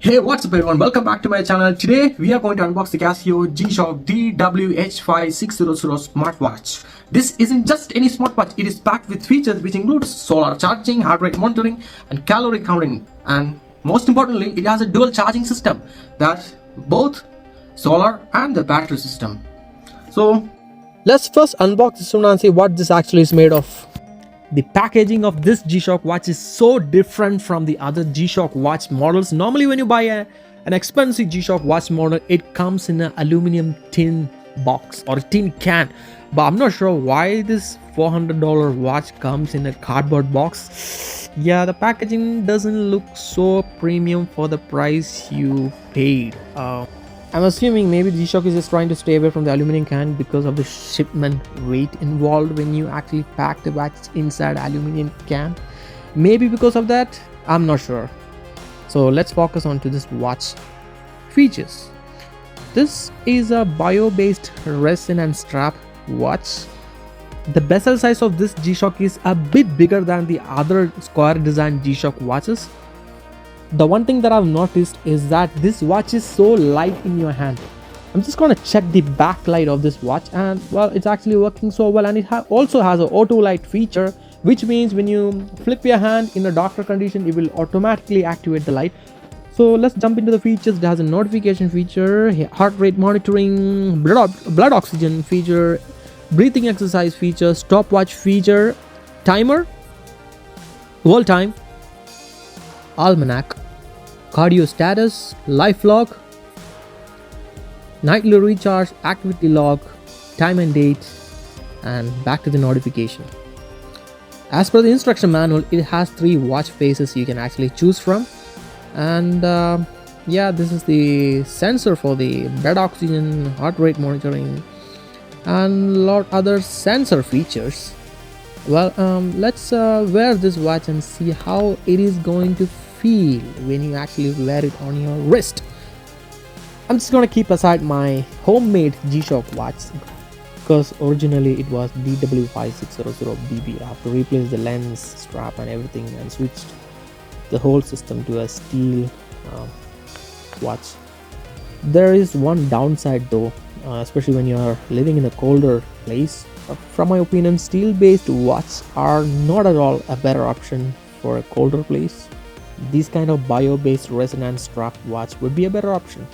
Hey, what's up everyone, welcome back to my channel. Today we are going to unbox the Casio G-Shock DW H5600 smartwatch. This isn't just any smartwatch, it is packed with features which include solar charging, heart rate monitoring and calorie counting, and most importantly it has a dual charging system, that's both solar and the battery system. So let's first unbox this one and see what this actually is made of. The packaging of this G-Shock watch is so different from the other G-Shock watch models. Normally when you buy an expensive G-Shock watch model, it comes in an aluminum tin box or a tin can. But I'm not sure why this $400 watch comes in a cardboard box. Yeah, the packaging doesn't look so premium for the price you paid. I'm assuming maybe G-Shock is just trying to stay away from the aluminum can because of the shipment weight involved when you actually pack the watch inside aluminum can. Maybe because of that, I'm not sure. So let's focus on to this watch features. This is a bio-based resin and strap watch. The bezel size of this G-Shock is a bit bigger than the other square design G-Shock watches. The one thing that I've noticed is that this watch is so light in your hand. I'm just gonna check the backlight of this watch, and well, it's actually working so well, and it also has an auto light feature, which means when you flip your hand in a darker condition, it will automatically activate the light. So let's jump into the features. It has a notification feature, heart rate monitoring, blood oxygen feature, breathing exercise feature, stopwatch feature, timer, world time, almanac, cardio status, life log, nightly recharge, activity log, time and date, and back to the notification. As per the instruction manual, it has 3 watch faces you can actually choose from, and yeah, this is the sensor for the blood oxygen, heart rate monitoring, and a lot other sensor features. Well, let's wear this watch and see how it is going to feel when you actually wear it on your wrist. I'm just gonna keep aside my homemade G-Shock watch because originally it was DW-H5600. I have to replace the lens, strap and everything and switched the whole system to a steel watch. There is one downside though, especially when you are living in a colder place. From my opinion, steel-based watches are not at all a better option for a colder place. These kind of bio-based resonance strap watch would be a better option.